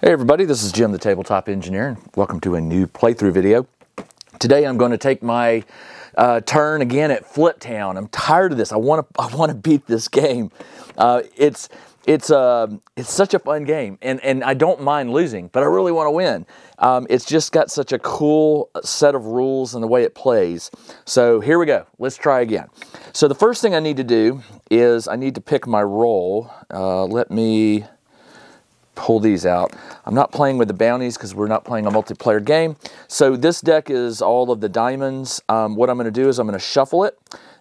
Hey everybody, this is Jim the Tabletop Engineer, and welcome to a new playthrough video. Today I'm going to take my turn again at Fliptown. I'm tired of this. I want to beat this game. It's such a fun game, and I don't mind losing, but I really want to win. It's just got such a cool set of rules and the way it plays. So here we go. Let's try again. So the first thing I need to do is I need to pick my role. Let me pull these out. I'm not playing with the bounties because we're not playing a multiplayer game. So this deck is all of the diamonds. What I'm going to do is I'm going to shuffle it.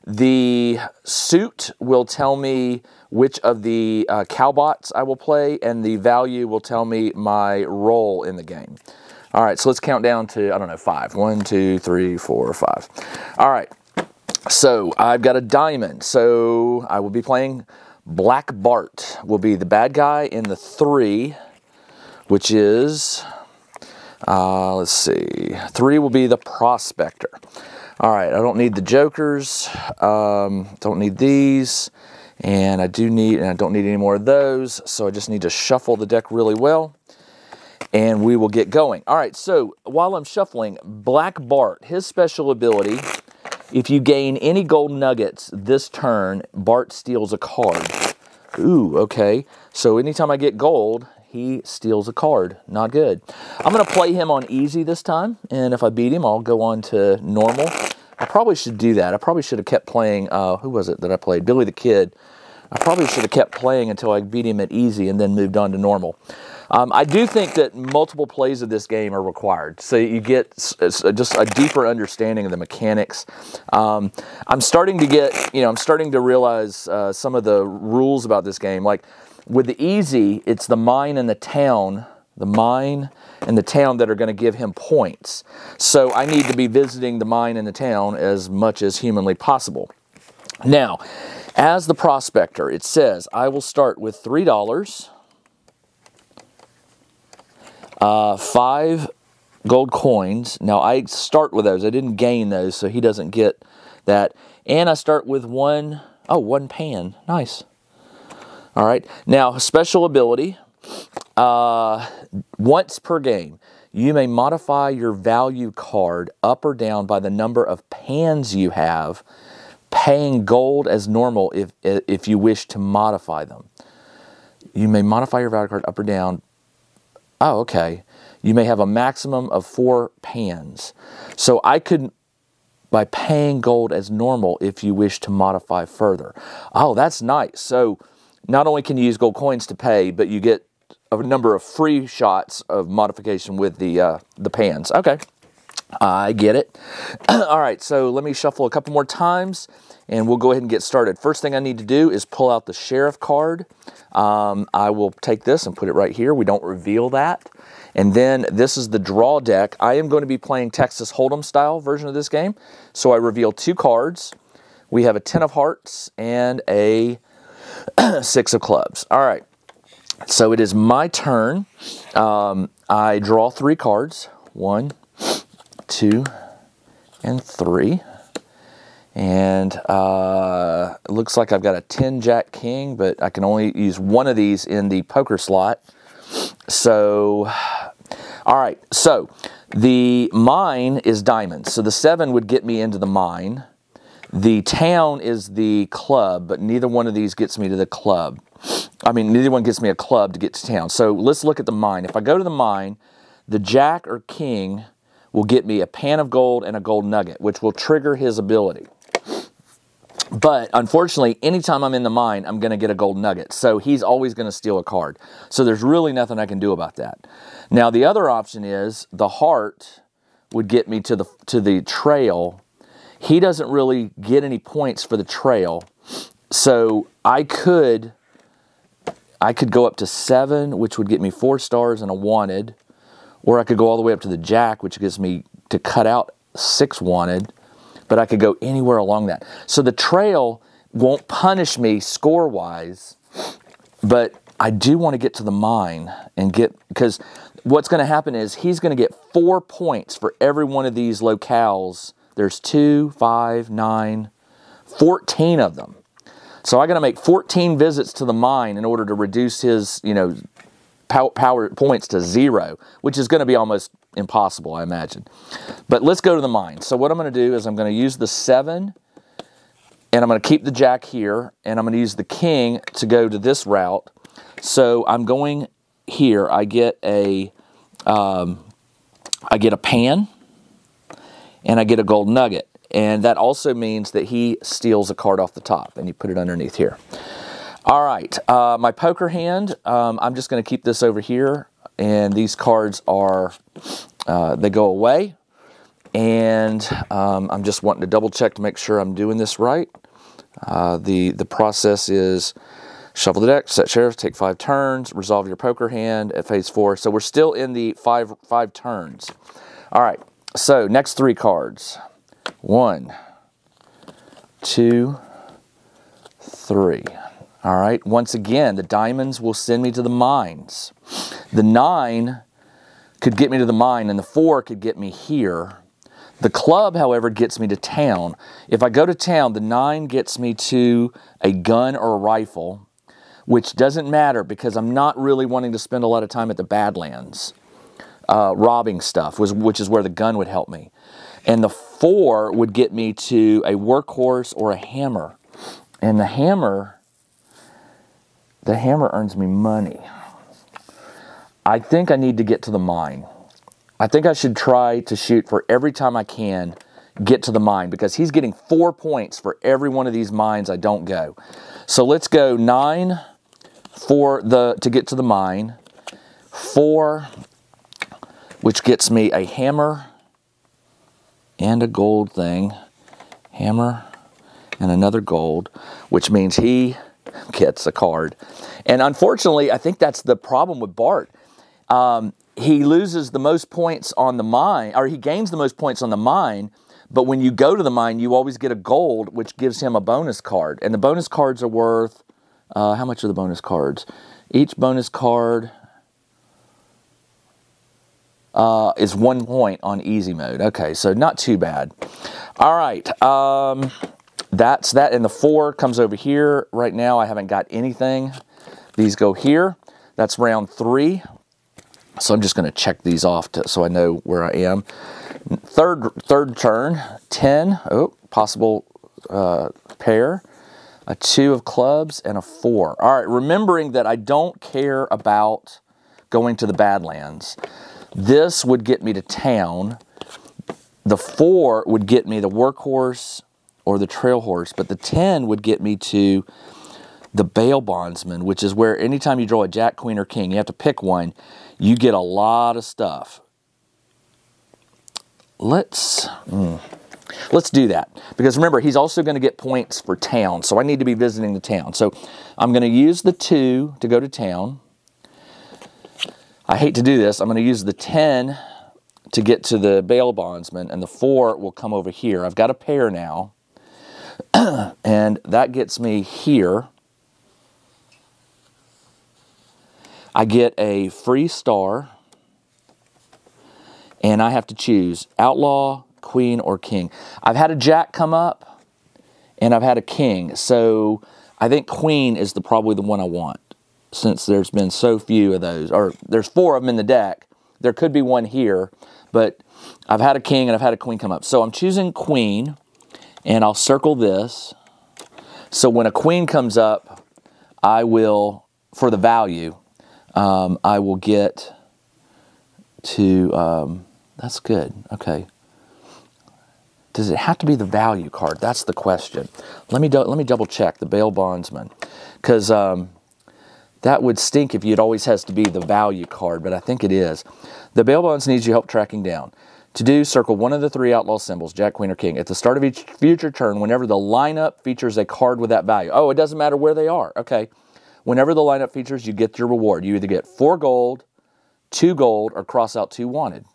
The suit will tell me which of the cowbots I will play, and the value will tell me my role in the game. All right, so let's count down to, I don't know, 5. 1, 2, 3, 4, 5. All right, so I've got a diamond. So I will be playing Black Bart. Will be the bad guy in the 3, which is, let's see, 3 will be the prospector. All right, I don't need the jokers, don't need these, and I don't need any more of those, so I just need to shuffle the deck really well, and we will get going. All right, so while I'm shuffling, Black Bart, his special ability, if you gain any gold nuggets this turn, Bart steals a card. Ooh, okay. So anytime I get gold, he steals a card. Not good. I'm going to play him on easy this time, and if I beat him, I'll go on to normal. I probably should do that. I probably should have kept playing, who was it that I played? Billy the Kid. I probably should have kept playing until I beat him at easy and then moved on to normal. I do think that multiple plays of this game are required, so you get just a deeper understanding of the mechanics. I'm starting to get, I'm starting to realize some of the rules about this game. Like with the easy, it's the mine and the town, that are going to give him points. So I need to be visiting the mine and the town as much as humanly possible. Now, as the prospector, it says I will start with $3. 5 gold coins. Now I start with those. I didn't gain those, so he doesn't get that. And I start with one pan. Nice. All right. Now, special ability. Once per game, you may modify your value card up or down by the number of pans you have, paying gold as normal if you wish to modify them. You may modify your value card up or down. Oh, okay. You may have a maximum of 4 pans. So I could, by paying gold as normal, if you wish to modify further. Oh, that's nice. So not only can you use gold coins to pay, but you get a number of free shots of modification with the pans. Okay, I get it. All right, so let me shuffle a couple more times, and we'll go ahead and get started. First thing I need to do is pull out the sheriff card. I will take this and put it right here. We don't reveal that. And then this is the draw deck. I am going to be playing Texas Hold'em style version of this game. So I reveal 2 cards. We have a 10 of hearts and a 6 of clubs. All right. So it is my turn. I draw 3 cards. 1, 2, and 3. And it looks like I've got a 10 Jack King, but I can only use one of these in the poker slot. So, all right. So the mine is diamonds. So the 7 would get me into the mine. The town is the club, but neither one of these gets me to the club. I mean, neither one gets me a club to get to town. So let's look at the mine. If I go to the mine, the Jack or King will get me a pan of gold and a gold nugget, which will trigger his ability. But unfortunately, anytime I'm in the mine, I'm going to get a gold nugget. So he's always going to steal a card. So there's really nothing I can do about that. Now the other option is the heart would get me to the trail. He doesn't really get any points for the trail. So I could go up to 7, which would get me 4 stars and a wanted. Or I could go all the way up to the Jack, which gives me to cut out 6 wanted. But I could go anywhere along that. So the trail won't punish me score-wise, but I do want to get to the mine and because what's going to happen is he's going to get 4 points for every one of these locales. There's 2, 5, 9, 14 of them. So I got to make 14 visits to the mine in order to reduce his, power points to 0, which is going to be almost impossible, I imagine. But let's go to the mine. So what I'm going to do is I'm going to use the 7, and I'm going to keep the jack here, and I'm going to use the king to go to this route. So I'm going here. I get a pan, and I get a gold nugget. And that also means that he steals a card off the top, and you put it underneath here. All right, my poker hand, I'm just going to keep this over here, and these cards are, they go away. And I'm just wanting to double check to make sure I'm doing this right. The process is shuffle the deck, set sheriff, take 5 turns, resolve your poker hand at phase 4. So we're still in the five turns. All right, so next 3 cards. 1, 2, 3. All right, once again, the diamonds will send me to the mines. The 9 could get me to the mine, and the 4 could get me here. The club, however, gets me to town. If I go to town, the 9 gets me to a gun or a rifle, which doesn't matter because I'm not really wanting to spend a lot of time at the Badlands robbing stuff, which is where the gun would help me. And the 4 would get me to a workhorse or a hammer. And the hammer earns me money. I think I need to get to the mine. I think I should try to shoot for every time I can get to the mine, because he's getting 4 points for every one of these mines I don't go. So let's go 9 to get to the mine, 4, which gets me a hammer and a gold thing, hammer and another gold, which means he gets a card. And unfortunately, I think that's the problem with Bart. He loses the most points on the mine, or he gains the most points on the mine, but when you go to the mine, you always get a gold, which gives him a bonus card. And the bonus cards are worth, how much are the bonus cards? Each bonus card is 1 point on easy mode. Okay, so not too bad. All right, that's that. And the 4 comes over here. Right now, I haven't got anything. These go here. That's round 3. So I'm just going to check these off so I know where I am. Third turn, 10. Oh, possible pair. A 2 of clubs and a 4. All right, remembering that I don't care about going to the Badlands. This would get me to town. The 4 would get me the workhorse or the trail horse, but the 10 would get me to the bail bondsman, which is where anytime you draw a jack, queen, or king, you have to pick one. You get a lot of stuff. Let's do that. Because remember, he's also going to get points for town, so I need to be visiting the town. So I'm going to use the 2 to go to town. I hate to do this. I'm going to use the 10 to get to the bail bondsman, and the 4 will come over here. I've got a pair now, and that gets me here. I get a free star, and I have to choose outlaw, queen, or king. I've had a jack come up, and I've had a king, so I think queen is probably the one I want, since there's been so few of those, or there's 4 of them in the deck. There could be one here, but I've had a king and I've had a queen come up. So I'm choosing queen, and I'll circle this. So when a queen comes up, I will, for the value, I will get to, that's good, okay. Does it have to be the value card? That's the question. Let me double check the bail bondsman, because that would stink if it always has to be the value card, but I think it is. The bail bonds needs your help tracking down. To do, circle one of the 3 outlaw symbols, jack, queen, or king. At the start of each future turn, whenever the lineup features a card with that value. Oh, it doesn't matter where they are. Okay. Whenever the lineup features, you get your reward. You either get 4 gold, 2 gold, or cross out 2 wanted.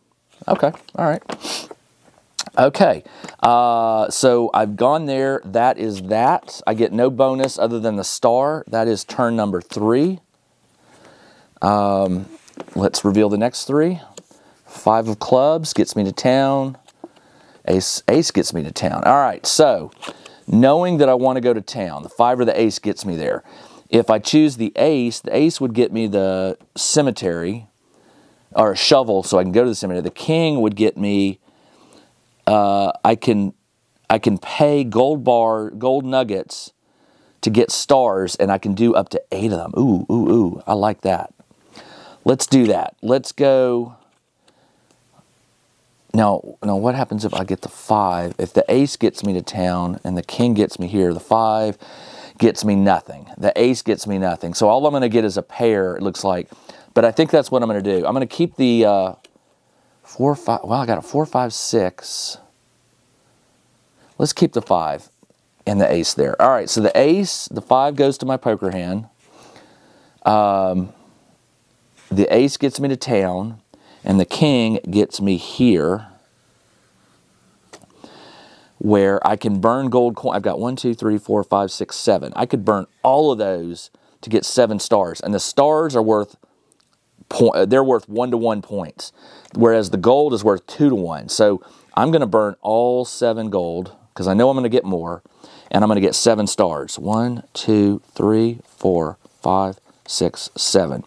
Okay. All right. Okay. So I've gone there. That is that. I get no bonus other than the star. That is turn number 3. Let's reveal the next 3. 5 of clubs gets me to town. Ace gets me to town. All right, so knowing that I want to go to town, the 5 or the ace gets me there. If I choose the ace would get me the cemetery, or a shovel, so I can go to the cemetery. The king would get me, I can pay gold nuggets to get stars, and I can do up to 8 of them. Ooh, I like that. Let's do that. Let's go. Now, what happens if I get the 5? If the ace gets me to town and the king gets me here, the 5 gets me nothing. The ace gets me nothing. So all I'm going to get is a pair, it looks like. But I think that's what I'm going to do. I'm going to keep the 4, 5. Well, I got a 4, 5, 6. Let's keep the 5 and the ace there. All right, so the ace, the 5 goes to my poker hand. The ace gets me to town, and the king gets me here, where I can burn gold coin. I've got 1, 2, 3, 4, 5, 6, 7. I could burn all of those to get 7 stars, and the stars are worth they're worth 1-to-1 points, whereas the gold is worth 2-to-1. So I'm going to burn all 7 gold because I know I'm going to get more, and I'm going to get 7 stars. 1, 2, 3, 4, 5, 6, 7.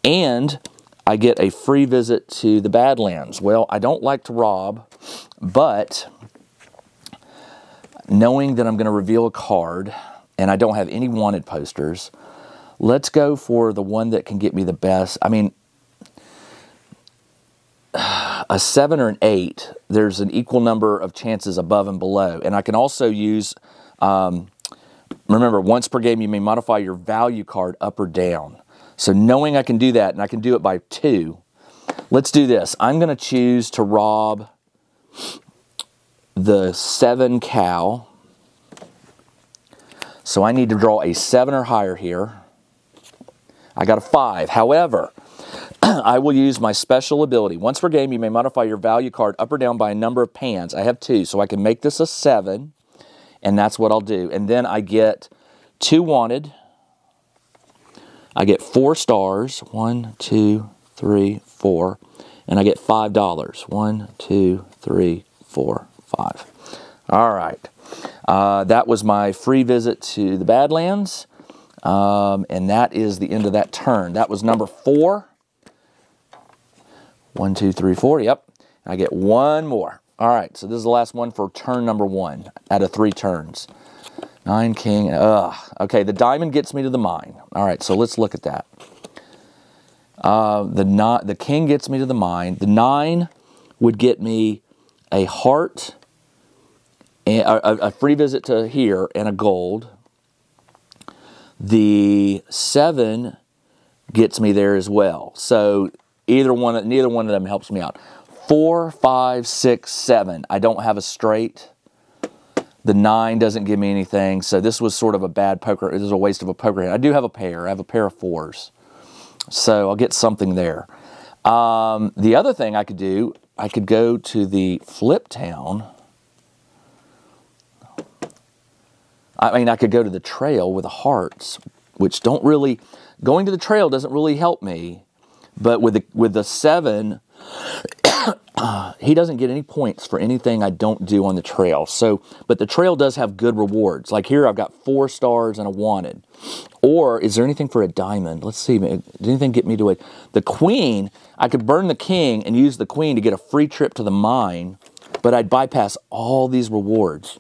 And I get a free visit to the Badlands. Well, I don't like to rob, but knowing that I'm going to reveal a card, and I don't have any wanted posters, let's go for the one that can get me the best. I mean, a 7 or an 8, there's an equal number of chances above and below. And I can also use, remember, once per game you may modify your value card up or down. So knowing I can do that, and I can do it by 2, let's do this. I'm going to choose to rob the 7 cow. So I need to draw a 7 or higher here. I got a 5. However, I will use my special ability. Once per game, you may modify your value card up or down by a number of pans. I have 2, so I can make this a 7, and that's what I'll do. And then I get 2 wanted. I get 4 stars. 1, 2, 3, 4. And I get $5. 1, 2, 3, 4, 5. All right. That was my free visit to the Badlands. And that is the end of that turn. That was number 4. 1, 2, 3, 4. Yep. I get 1 more. All right. So this is the last one for turn number 1 out of 3 turns. 9, king. Okay. The diamond gets me to the mine. All right. So let's look at that. The king gets me to the mine. The 9 would get me a heart, and a free visit to here, and a gold. The 7 gets me there as well. So neither one of them helps me out. 4, 5, 6, 7. I don't have a straight. The 9 doesn't give me anything. So this was sort of a bad poker. It was a waste of a poker hand. I do have a pair. I have a pair of 4s. So I'll get something there. The other thing I could do, I could go to the Fliptown. I mean, I could go to the trail with the hearts, which don't really, going to the trail doesn't really help me. But with the 7, he doesn't get any points for anything I don't do on the trail. So, but the trail does have good rewards. Like here, I've got 4 stars and a wanted. Or is there anything for a diamond? Let's see. Did anything get me to it? The queen, I could burn the king and use the queen to get a free trip to the mine, but I'd bypass all these rewards.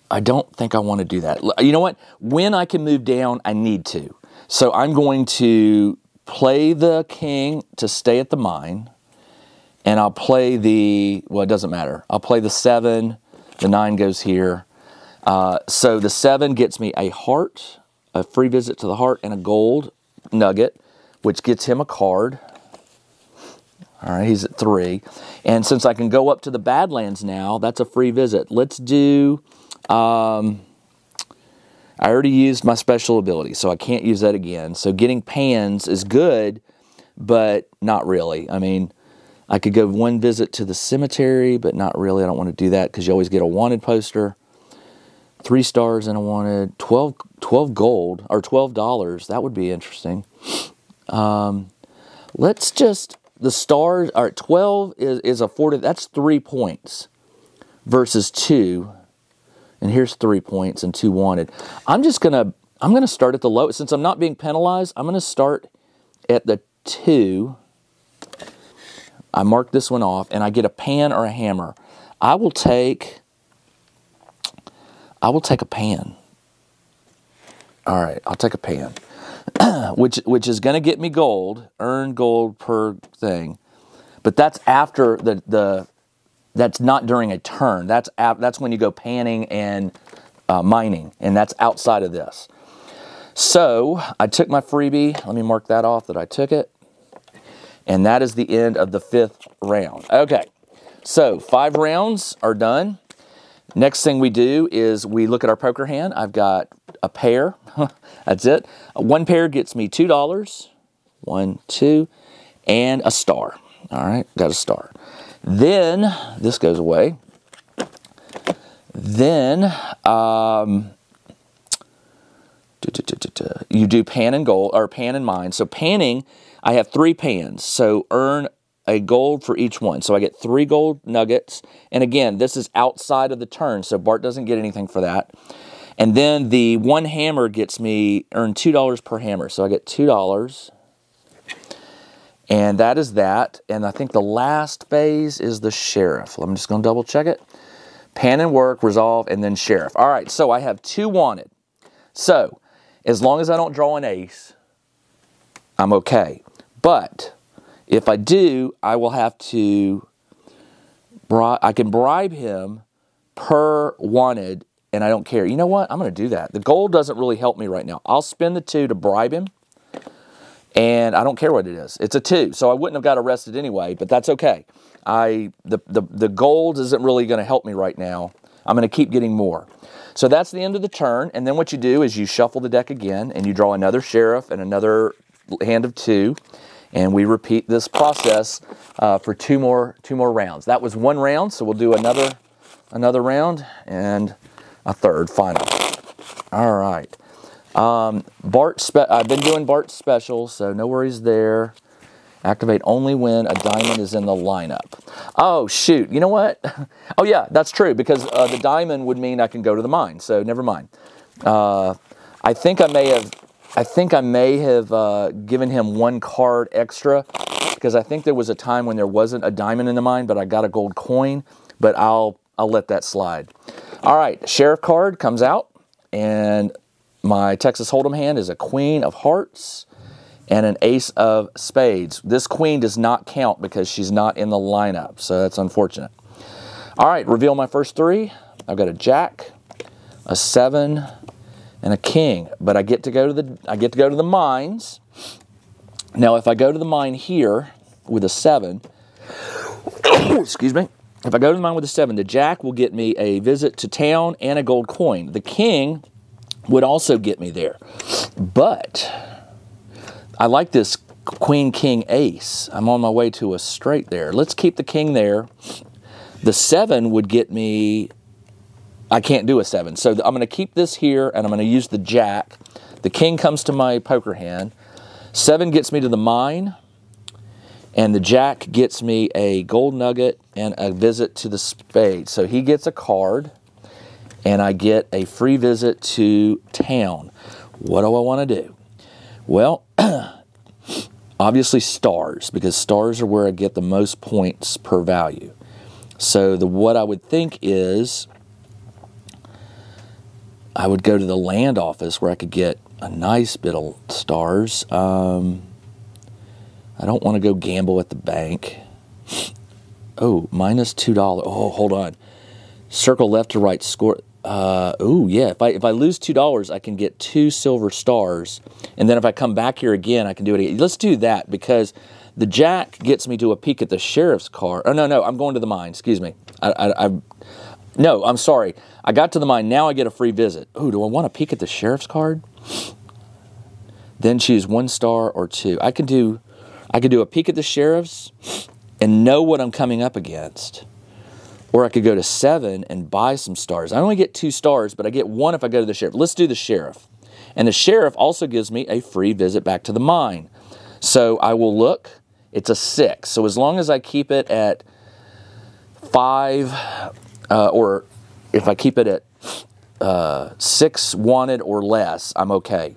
I don't think I want to do that. You know what? When I can move down, I need to. So I'm going to play the king to stay at the mine, and I'll play the, well, it doesn't matter. I'll play the 7, the 9 goes here. So the 7 gets me a heart, a free visit to the heart, and a gold nugget, which gets him a card. All right, he's at 3. And since I can go up to the Badlands now, that's a free visit. Let's do, I already used my special ability, so I can't use that again. So getting pans is good, but not really. I mean, I could go 1 visit to the cemetery, but not really. I don't want to do that because you always get a wanted poster. 3 stars and a wanted. 12 gold, or $12. That would be interesting. Let's just, the stars, all right, 12 is afforded, that's 3 points versus 2. And here's 3 points and 2 wanted. I'm gonna start at the low. Since I'm not being penalized, I'm gonna start at the 2. I mark this one off, and I get a pan or a hammer. I will take a pan. All right, I'll take a pan, which is going to get me gold, earn gold per thing. But that's after that's not during a turn. That's when you go panning and mining, and that's outside of this. So I took my freebie. Let me mark that off that I took it. And that is the end of the 5th round. Okay, so 5 rounds are done. Next thing we do is we look at our poker hand. I've got a pair. That's it. One pair gets me $2. 1, 2, and a star. All right, got a star. Then, this goes away. Then, you do pan and gold, or pan and mine. So panning, I have 3 pans, so earn a gold for each one. So I get 3 gold nuggets. And again, this is outside of the turn, so Bart doesn't get anything for that. And then the 1 hammer gets me, earn $2 per hammer. So I get $2. And that is that. And I think the last phase is the sheriff. I'm just going to double check it. Pan and work, resolve, and then sheriff. All right, so I have 2 wanted. So as long as I don't draw an ace, I'm okay. But if I do, I will have to, I can bribe him per wanted, and I don't care. You know what? I'm going to do that. The gold doesn't really help me right now. I'll spend the 2 to bribe him, and I don't care what it is. It's a 2, so I wouldn't have got arrested anyway, but that's okay. The gold isn't really going to help me right now. I'm going to keep getting more. So that's the end of the turn, and then what you do is you shuffle the deck again, and you draw another sheriff and another hand of 2, and we repeat this process for two more rounds. That was 1 round, so we'll do another round and a third final. All right. I've been doing Bart's special, so no worries there. Activate only when a diamond is in the lineup. Oh, shoot. You know what? Oh, yeah, that's true, because the diamond would mean I can go to the mine, so never mind. I think I may have given him 1 card extra, because I think there was a time when there wasn't a diamond in the mine, but I got a gold coin, but I'll let that slide. All right, sheriff card comes out, and my Texas Hold'em hand is a queen of hearts and an ace of spades. This queen does not count because she's not in the lineup, so that's unfortunate. All right, reveal my first 3. I've got a jack, a 7, and a king, but I get to go to the mines. Now, if I go to the mine here with a 7, excuse me, if I go to the mine with a 7, the jack will get me a visit to town and a gold coin. The king would also get me there, but I like this queen, king, ace. I'm on my way to a straight there. Let's keep the king there. The 7 would get me, I can't do a 7. So I'm going to keep this here, and I'm going to use the jack. The king comes to my poker hand. 7 gets me to the mine, and the jack gets me a gold nugget and a visit to the spade. So he gets a card, and I get a free visit to town. What do I want to do? Well, obviously stars, because stars are where I get the most points per value. So what I would think is I would go to the land office where I could get a nice bit of stars. I don't want to go gamble at the bank. Oh, minus $2. Oh, hold on. Circle left to right score. Oh, yeah. If I lose $2, I can get 2 silver stars. And then if I come back here again, I can do it again. Let's do that, because the jack gets me to a peek at the sheriff's card. Oh, no, I'm going to the mine. Excuse me. No, I'm sorry. I got to the mine. Now I get a free visit. Oh, do I want to peek at the sheriff's card? Then choose 1 star or 2. I could do a peek at the sheriff's and know what I'm coming up against. Or I could go to 7 and buy some stars. I only get 2 stars, but I get 1 if I go to the sheriff. Let's do the sheriff. And the sheriff also gives me a free visit back to the mine. So I will look. It's a 6. So as long as I keep it at 5, or if I keep it at 6 wanted or less, I'm okay.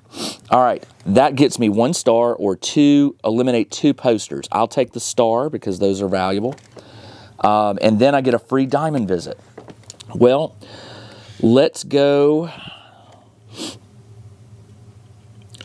All right, that gets me 1 star or 2, eliminate 2 posters. I'll take the star because those are valuable. And then I get a free diamond visit. Well, let's go.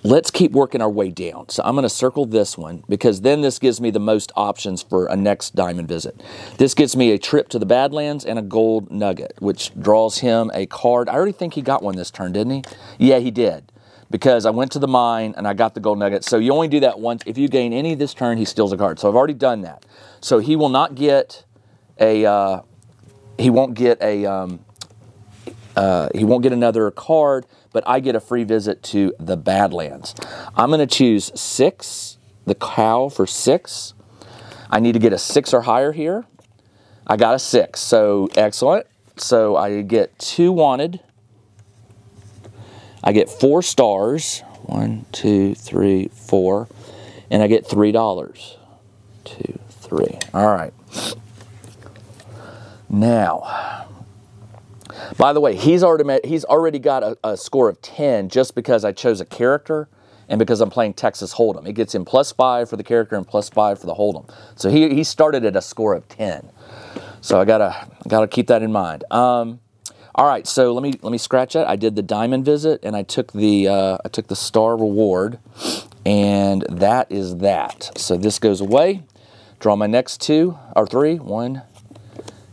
Let's keep working our way down. So I'm going to circle this one because then this gives me the most options for a next diamond visit. This gets me a trip to the Badlands and a gold nugget, which draws him a card. I already think he got one this turn, didn't he? Yeah, he did. Because I went to the mine and I got the gold nugget. So you only do that once. If you gain any this turn, he steals a card. So I've already done that. So he will not get a, he won't get another card, but I get a free visit to the Badlands. I'm going to choose 6, the cow for 6. I need to get a 6 or higher here. I got a 6, so excellent. So I get 2 wanted. I get 4 stars. 1, 2, 3, 4. And I get $3. 2, 3. All right. Now, by the way, he's already got a score of 10 just because I chose a character and because I'm playing Texas Hold'em. It gets him +5 for the character and +5 for the Hold'em. So he started at a score of 10. So I gotta keep that in mind. All right, so let me scratch that. I did the diamond visit and I took the star reward, and that is that. So this goes away. Draw my next 2 or 3. 1,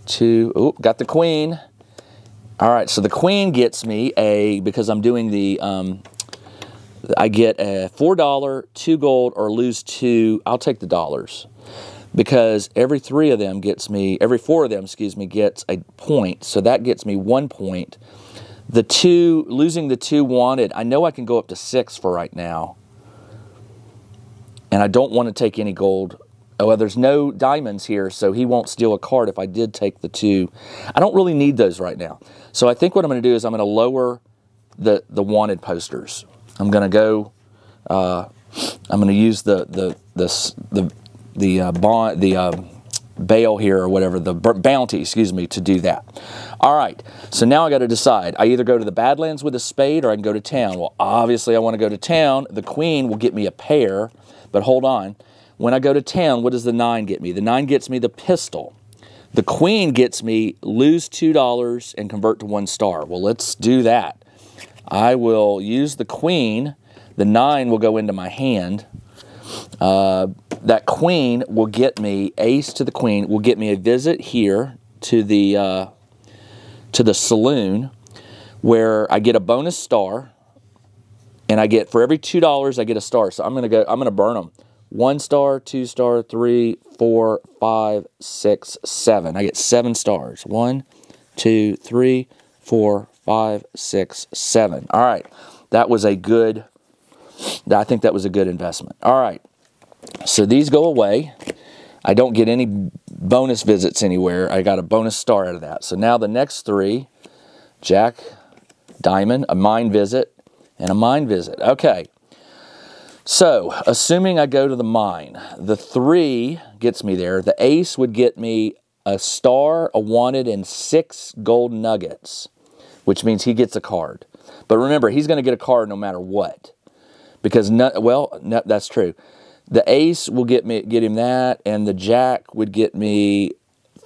2. Ooh, got the queen. All right, so the queen gets me because I'm doing the, I get a $4, 2 gold, or lose 2. I'll take the dollars because every 4 of them, gets me a point. So that gets me 1 point. Losing the 2 wanted, I know I can go up to 6 for right now. And I don't want to take any gold. Oh, well, there's no diamonds here, so he won't steal a card if I did take the 2. I don't really need those right now. So I think what I'm going to do is I'm going to lower the wanted posters. I'm going to go. I'm going to use the bail here or whatever, the bounty, excuse me, to do that. All right. So now I got to decide. I either go to the Badlands with a spade or I can go to town. Well, obviously I want to go to town. The queen will get me a pair, but hold on. When I go to town, what does the 9 get me? The 9 gets me the pistol. The queen gets me lose $2 and convert to 1 star. Well, let's do that. I will use the queen. The 9 will go into my hand. That queen will get me, ace to the queen, will get me a visit here to the saloon where I get a bonus star. And I get, for every $2, I get a star. So I'm going to burn them. 1 star, 2 star, 3, 4, 5, 6, 7. I get 7 stars. 1, 2, 3, 4, 5, 6, 7. All right. That was a good, I think that was a good investment. All right. So these go away. I don't get any bonus visits anywhere. I got a bonus star out of that. So now the next 3, Jack, Diamond, a mine visit, and a mine visit. Okay. So, assuming I go to the mine, the 3 gets me there. The ace would get me a star, a wanted, and 6 gold nuggets, which means he gets a card. But remember, he's going to get a card no matter what. Because, that's true. The ace will get him that, and the jack would get me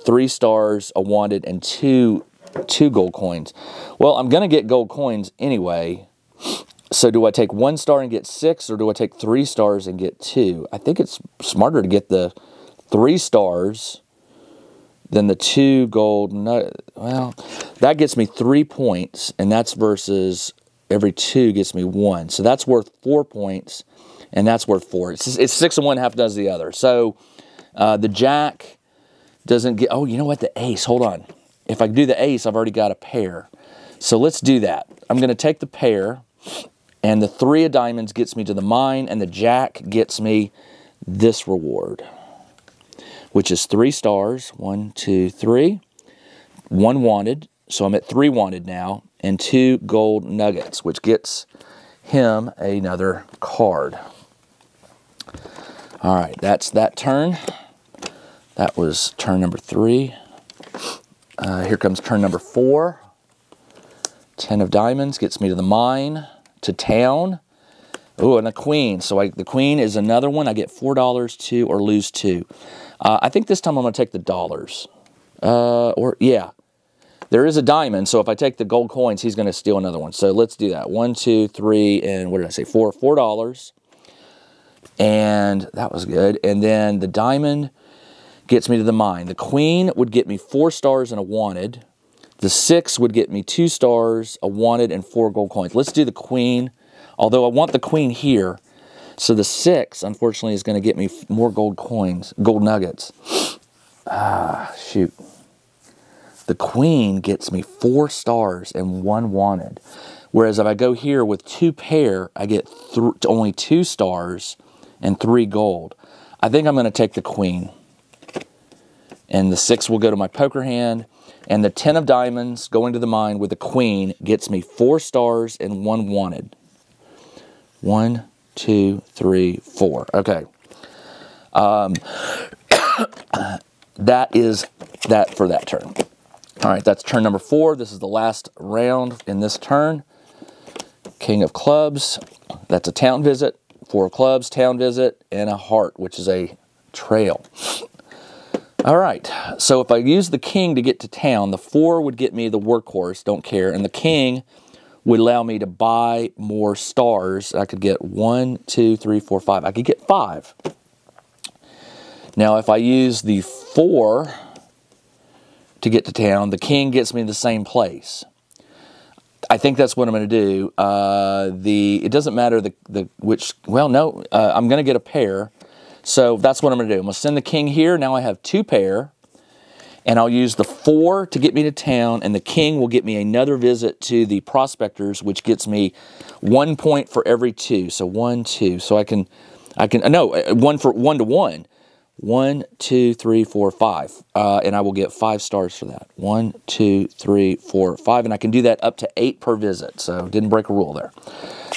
3 stars, a wanted, and 2 gold coins. Well, I'm going to get gold coins anyway. So do I take 1 star and get 6, or do I take 3 stars and get 2? I think it's smarter to get the 3 stars than the 2 gold. Well, that gets me 3 points, and that's versus every 2 gets me 1. So that's worth 4 points, and that's worth 4. It's 6 and 1 half does the other. So the jack doesn't get. Oh, you know what? The ace. Hold on. If I do the ace, I've already got a pair. So let's do that. I'm going to take the pair. And the 3 of diamonds gets me to the mine, and the jack gets me this reward, which is 3 stars. 1, 2, 3. 1 wanted, so I'm at 3 wanted now, and 2 gold nuggets, which gets him another card. All right, that's that turn. That was turn number 3. Here comes turn number 4. 10 of diamonds gets me to the mine, to town. Oh, and a queen. So the queen is another one. I get $4 to or lose 2. I think this time I'm going to take the dollars. Yeah. There is a diamond, so if I take the gold coins, he's going to steal another one. So let's do that. 1, 2, 3, and what did I say? $4. And that was good. And then the diamond gets me to the mine. The queen would get me 4 stars and a wanted. The 6 would get me 2 stars, a wanted, and 4 gold coins. Let's do the queen, although I want the queen here. So the 6, unfortunately, is going to get me more gold coins, gold nuggets. Shoot. The queen gets me 4 stars and 1 wanted. Whereas if I go here with 2 pair, I get only 2 stars and 3 gold. I think I'm going to take the queen. And the 6 will go to my poker hand. And the 10 of diamonds going to the mine with the queen gets me 4 stars and 1 wanted. 1, 2, 3, 4. Okay. That is that for that turn. All right, that's turn number 4. This is the last round in this turn. King of clubs. That's a town visit. 4 of clubs, town visit, and a heart, which is a trail. All right, so if I use the king to get to town, the 4 would get me the workhorse, don't care, and the king would allow me to buy more stars. I could get 1, 2, 3, 4, 5. I could get 5. Now, if I use the 4 to get to town, the king gets me the same place. I think that's what I'm going to do. It doesn't matter I'm going to get a pair. So that's what I'm going to do. I'm going to send the king here. Now I have 2 pair. And I'll use the 4 to get me to town. And the king will get me another visit to the prospectors, which gets me 1 point for every 2. So 1, 2. So I can, 1 for 1 to 1. 1, 2, 3, 4, 5. And I will get 5 stars for that. 1, 2, 3, 4, 5. And I can do that up to 8 per visit. So didn't break a rule there.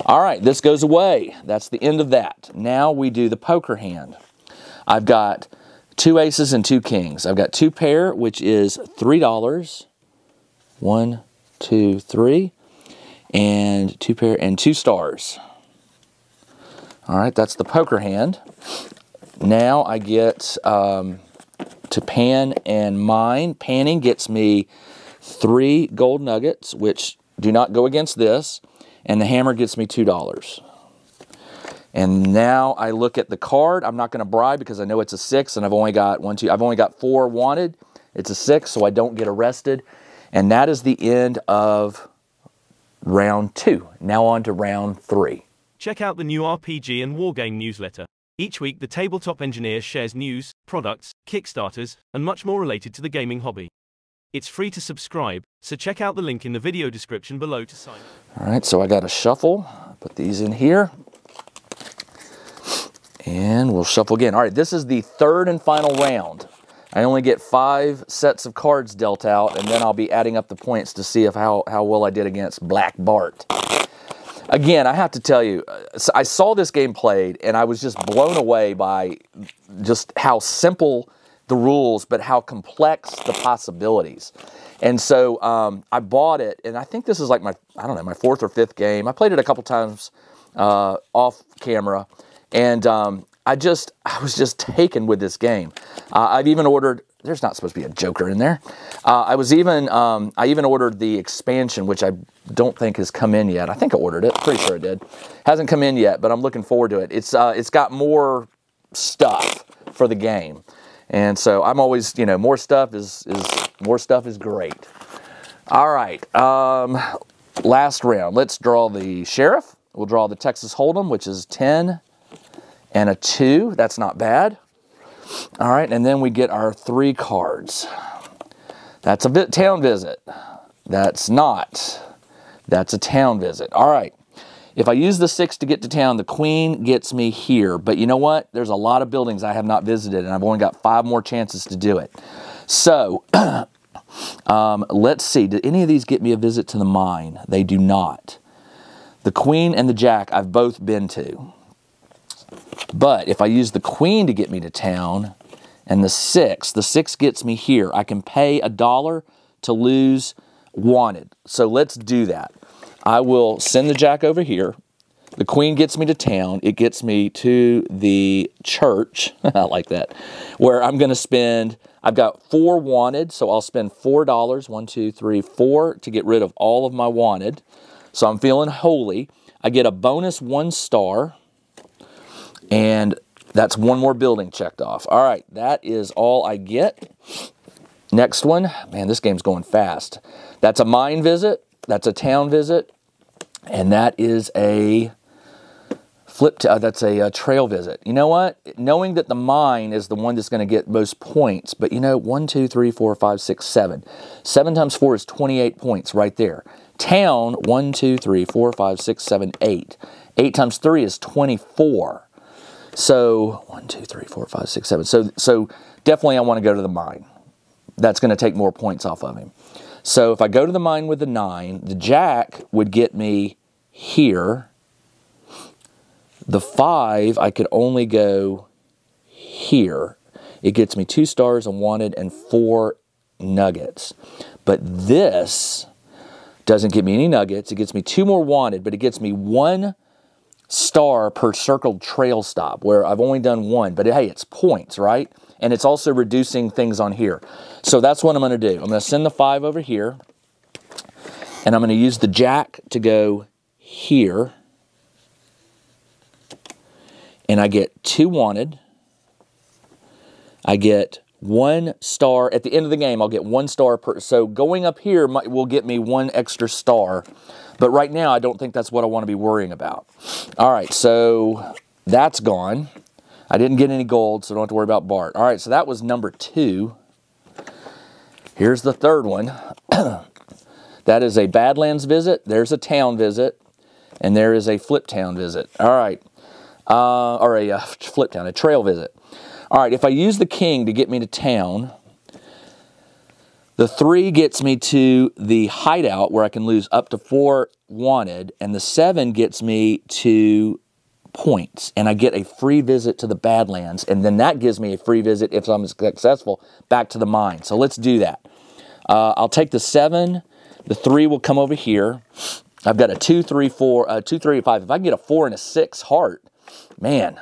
All right, this goes away. That's the end of that. Now we do the poker hand. I've got 2 aces and 2 kings. I've got 2 pair, which is $3. 1, 2, 3. And 2 pair and 2 stars. All right, that's the poker hand. Now I get to pan and mine. Panning gets me 3 gold nuggets, which do not go against this. And the hammer gets me $2. And now I look at the card. I'm not going to bribe because I know it's a 6, and I've only got 1, 2. I've only got 4 wanted. It's a 6, so I don't get arrested. And that is the end of round 2. Now on to round 3. Check out the new RPG and Wargame newsletter. Each week, the Tabletop Engineer shares news, products, Kickstarters, and much more related to the gaming hobby. It's free to subscribe, so check out the link in the video description below to sign up. All right, so I got a shuffle. Put these in here. And we'll shuffle again. All right, this is the 3rd and final round. I only get 5 sets of cards dealt out, and then I'll be adding up the points to see how well I did against Black Bart. Again, I have to tell you, I saw this game played, and I was just blown away by just how simple the rules, but how complex the possibilities. And so I bought it, and I think this is like my 4th or 5th game. I played it a couple times off camera, and I was just taken with this game. I've even ordered. There's not supposed to be a Joker in there. I even ordered the expansion, which I don't think has come in yet. I think I ordered it. Pretty sure it did. Hasn't come in yet, but I'm looking forward to it. It's got more stuff for the game, and so I'm always, more stuff is great. All right, last round. Let's draw the sheriff. We'll draw the Texas Hold'em, which is 10 and a 2. That's not bad. All right, and then we get our 3 cards. That's a town visit. That's not. That's a town visit. All right. If I use the 6 to get to town, the queen gets me here. But you know what? There's a lot of buildings I have not visited, and I've only got 5 more chances to do it. So, let's see. Did any of these get me a visit to the mine? They do not. The queen and the jack I've both been to. But if I use the queen to get me to town and the 6 gets me here. I can pay $1 to lose wanted. So let's do that. I will send the jack over here. The queen gets me to town. It gets me to the church. I like that. Where I'm going to spend, I've got 4 wanted, so I'll spend $4. 1, 2, 3, 4 to get rid of all of my wanted. So I'm feeling holy. I get a bonus 1 star. And that's 1 more building checked off. All right, that is all I get. Next one. Man, this game's going fast. That's a mine visit. That's a town visit. And that is a that's a trail visit. You know what? Knowing that the mine is the one that's going to get most points, but you know, 1, 2, 3, 4, 5, 6, 7. 7 times 4 is 28 points right there. Town, 1, 2, 3, 4, 5, 6, 7, 8. 8 times 3 is 24. So 1, 2, 3, 4, 5, 6, 7. So definitely I want to go to the mine. That's going to take more points off of him. So if I go to the mine with the 9, the jack would get me here. The 5, I could only go here. It gets me 2 stars, a wanted, and 4 nuggets. But this doesn't get me any nuggets. It gets me 2 more wanted, but it gets me 1 star per circled trail stop, where I've only done 1. But hey, it's points, right? And it's also reducing things on here. So that's what I'm going to do. I'm going to send the 5 over here, and I'm going to use the jack to go here. And I get 2 wanted. I get 1 star. At the end of the game, I'll get 1 star per. So going up here will get me 1 extra star. But right now, I don't think that's what I want to be worrying about. All right, so that's gone. I didn't get any gold, so don't have to worry about Bart. All right, so that was number 2. Here's the third one. That is a Badlands visit. There's a town visit. And there is a Fliptown visit. All right. Or a Fliptown, a trail visit. All right, if I use the king to get me to town, the 3 gets me to the hideout where I can lose up to 4 wanted, and the 7 gets me to points, and I get a free visit to the Badlands, and then that gives me a free visit if I'm successful back to the mine. So let's do that. I'll take the 7. The 3 will come over here. I've got a 2, 3, 4, 2, 3, 5. If I can get a 4 and a 6 heart, man,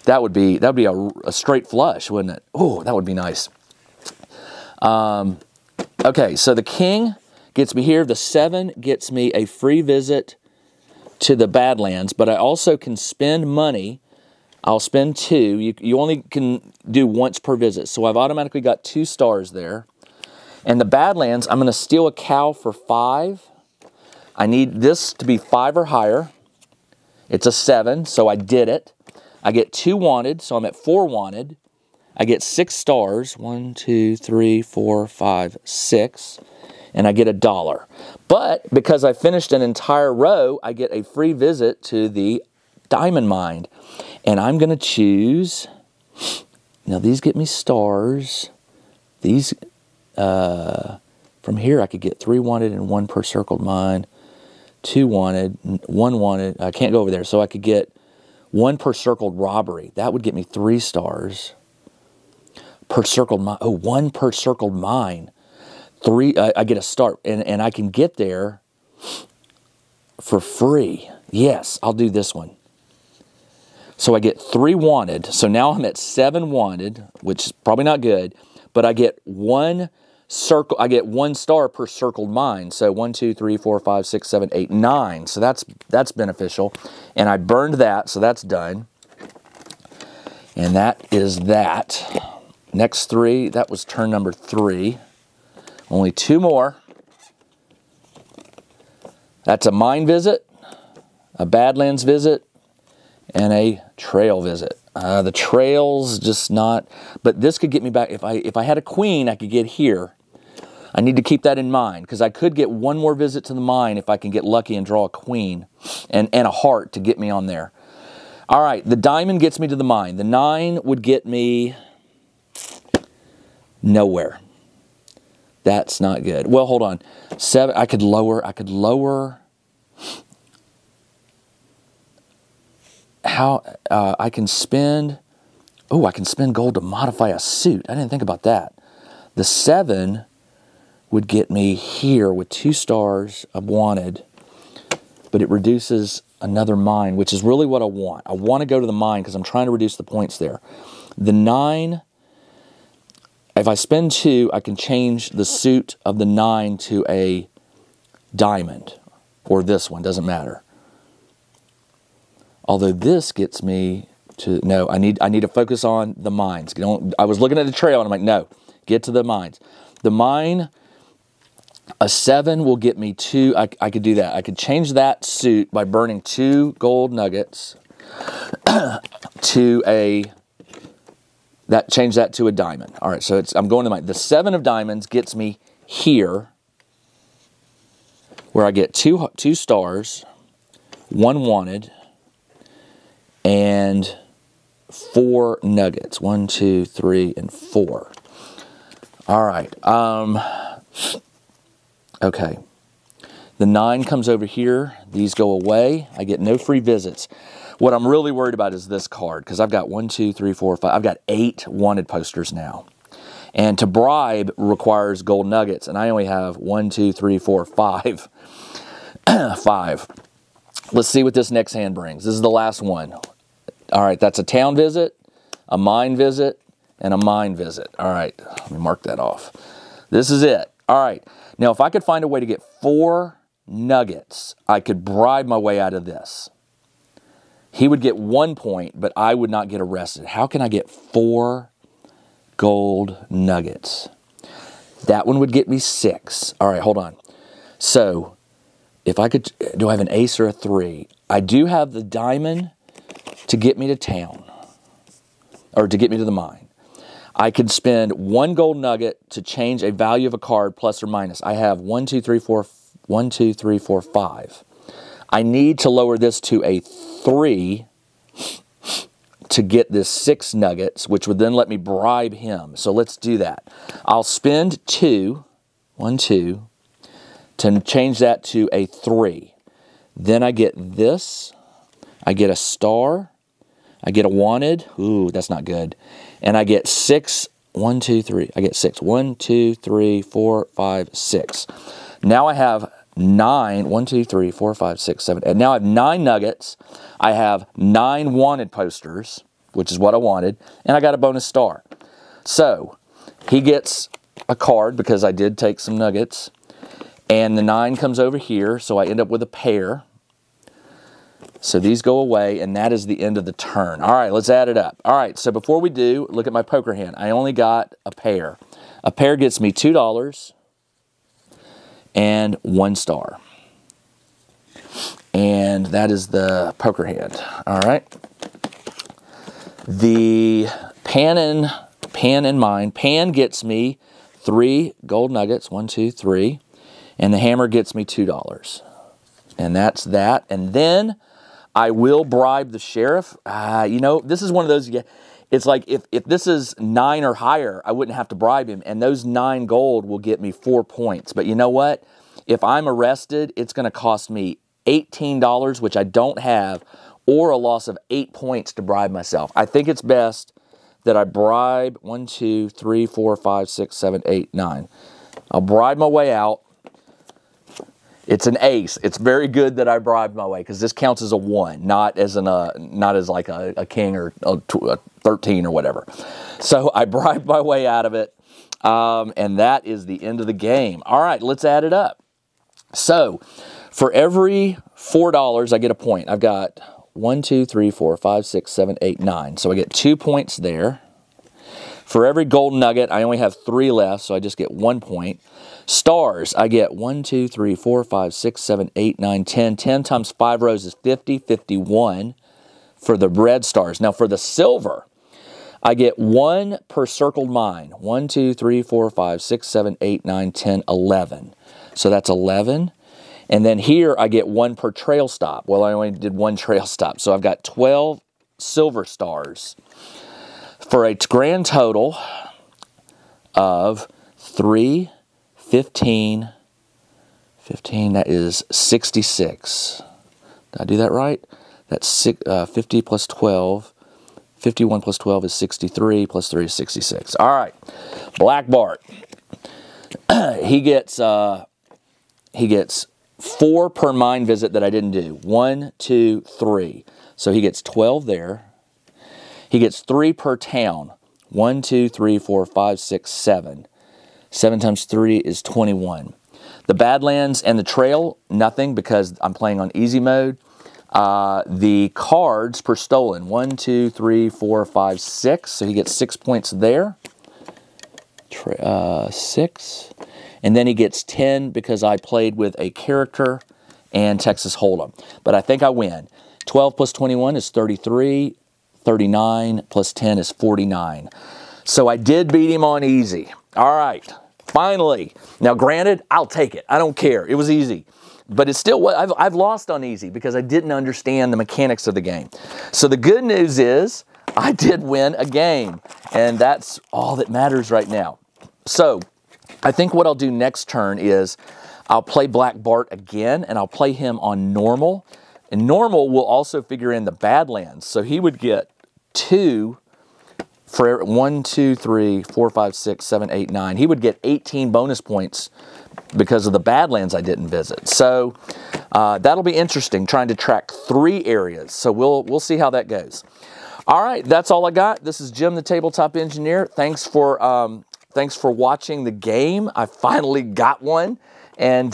that would be a straight flush, wouldn't it? Oh, that would be nice. Okay, so the king gets me here. The 7 gets me a free visit to the Badlands, but I also can spend money. I'll spend 2. You only can do once per visit, so I've automatically got 2 stars there. And the Badlands, I'm going to steal a cow for 5. I need this to be 5 or higher. It's a 7, so I did it. I get 2 wanted, so I'm at 4 wanted. I get 6 stars. 1, 2, 3, 4, 5, 6. And I get $1. But because I finished an entire row, I get a free visit to the diamond mine. And I'm going to choose, now these get me stars. These, from here I could get 3 wanted and 1 per circled mine. 2 wanted, 1 wanted. I can't go over there. So I could get 1 per circled robbery. That would get me 3 stars. Per circled mine. Oh, 1 per circled mine. 3. I get a start. And I can get there for free. Yes, I'll do this one. So I get 3 wanted. So now I'm at 7 wanted, which is probably not good. But I get 1 circle. I get 1 star per circled mine. So 1, 2, 3, 4, 5, 6, 7, 8, 9. So that's beneficial. And I burned that, so that's done. And that is that. Next 3, that was turn number 3. Only 2 more. That's a mine visit, a Badlands visit, and a trail visit. The trail's just not, but this could get me back. If I had a queen, I could get here. I need to keep that in mind because I could get 1 more visit to the mine if I can get lucky and draw a queen and a heart to get me on there. All right, the diamond gets me to the mine. The 9 would get me nowhere. That's not good. Well, hold on. 7, I could lower. How I can spend, I can spend gold to modify a suit. I didn't think about that. The 7 would get me here with 2 stars of wanted, but it reduces another mine, which is really what I want. I want to go to the mine because I'm trying to reduce the points there. The 9, if I spend 2, I can change the suit of the 9 to a diamond, or this one, doesn't matter. Although this gets me to, no, I need to focus on the mines. I was looking at the trail and I'm like, no, get to the mines. The mine, a 7 will get me 2. I could do that. I could change that suit by burning 2 gold nuggets to a, change that to a diamond. All right, so I'm going to mine. The 7 of diamonds gets me here, where I get 2 stars, 1 wanted, and 4 nuggets. 1, 2, 3, and 4. All right. Okay. The 9 comes over here. These go away. I get no free visits. What I'm really worried about is this card, because I've got 1, 2, 3, 4, 5. I've got 8 wanted posters now. And to bribe requires gold nuggets, and I only have 1, 2, 3, 4, 5. 5. Let's see what this next hand brings. This is the last one. All right, that's a town visit, a mine visit, and a mine visit. All right, let me mark that off. This is it. All right, now if I could find a way to get 4 nuggets, I could bribe my way out of this. He would get 1 point, but I would not get arrested. How can I get 4 gold nuggets? That one would get me 6. All right, hold on. So if I could, do I have an ace or a 3? I do have the diamond to get me to town, or to get me to the mine. I could spend 1 gold nugget to change a value of a card, plus or minus. I have 1, 2, 3, 4, 1, 2, 3, 4, 5. I need to lower this to a 3 to get this 6 nuggets, which would then let me bribe him. So let's do that. I'll spend 2, 1, 2, to change that to a 3. Then I get this. I get a star. I get a wanted. Ooh, that's not good. And I get 6. 1, 2, 3. I get 6. 1, 2, 3, 4, 5, 6. Now I have 9. 1, 2, 3, 4, 5, 6, 7. And now I have 9 nuggets. I have 9 wanted posters, which is what I wanted. And I got a bonus star. So he gets a card because I did take some nuggets. And the 9 comes over here. So I end up with a pair. So these go away, and that is the end of the turn. All right, let's add it up. All right, so before we do, look at my poker hand. I only got a pair. A pair gets me $2 and 1 star. And that is the poker hand. All right. The pan and mine. Pan gets me 3 gold nuggets. 1, 2, 3. And the hammer gets me $2. And that's that. And then I will bribe the sheriff. You know, this is one of those, it's like if this is 9 or higher, I wouldn't have to bribe him. And those 9 gold will get me 4 points. But you know what? If I'm arrested, it's going to cost me $18, which I don't have, or a loss of 8 points to bribe myself. I think it's best that I bribe 1, 2, 3, 4, 5, 6, 7, 8, 9. I'll bribe my way out. It's an ace. It's very good that I bribed my way because this counts as a 1, not as like a king or a 13 or whatever. So I bribed my way out of it, and that is the end of the game. All right, let's add it up. So for every $4, I get a point. I've got 1, 2, 3, 4, 5, 6, 7, 8, 9. So I get 2 points there. For every gold nugget, I only have 3 left, so I just get 1 point. Stars, I get 1, 2, 3, 4, 5, 6, 7, 8, 9, 10. 10 times 5 rows is 50, 51 for the red stars. Now for the silver, I get 1 per circled mine. 1, 2, 3, 4, 5, 6, 7, 8, 9, 10, 11. So that's 11. And then here I get 1 per trail stop. Well, I only did 1 trail stop. So I've got 12 silver stars for a grand total of 3, 15, that is 66. Did I do that right? That's 50 plus 12. 51 plus 12 is 63, plus 3 is 66. All right, Black Bart. he gets 4 per mine visit that I didn't do. 1, 2, 3. So he gets 12 there. He gets 3 per town. 1, 2, 3, 4, 5, 6, 7. 7 times 3 is 21. The Badlands and the Trail, nothing because I'm playing on easy mode. The cards per stolen, 1, 2, 3, 4, 5, 6. So he gets 6 points there. 6. And then he gets 10 because I played with a character and Texas Hold'em. But I think I win. 12 plus 21 is 33. 39 plus 10 is 49. So I did beat him on easy. All right. Finally. Now, granted, I'll take it. I don't care. It was easy. But it's still what I've lost on easy because I didn't understand the mechanics of the game. So the good news is I did win a game. And that's all that matters right now. So I think what I'll do next turn is I'll play Black Bart again, and I'll play him on normal. And normal will also figure in the Badlands. So he would get 2 for 1, 2, 3, 4, 5, 6, 7, 8, 9. He would get 18 bonus points because of the Badlands I didn't visit. So that'll be interesting, trying to track 3 areas. So we'll see how that goes. All right, that's all I got. This is Jim, the Tabletop Engineer. Thanks for watching the game. I finally got one. And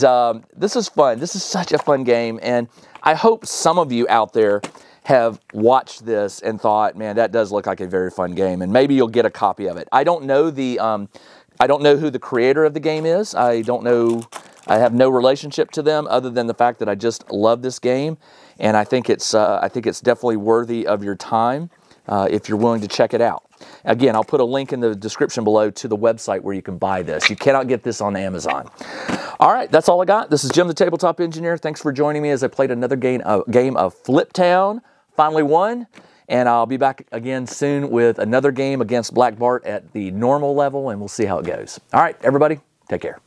this is fun. This is such a fun game. And I hope some of you out there have watched this and thought, man, that does look like a very fun game. And maybe you'll get a copy of it. I don't know who the creator of the game is. I don't know. I have no relationship to them other than the fact that I just love this game. And I think it's definitely worthy of your time if you're willing to check it out. Again, I'll put a link in the description below to the website where you can buy this. You cannot get this on Amazon. All right, that's all I got. This is Jim, the Tabletop Engineer. Thanks for joining me as I played another game of Fliptown. Finally won, and I'll be back again soon with another game against Black Bart at the normal level, and we'll see how it goes. All right, everybody, take care.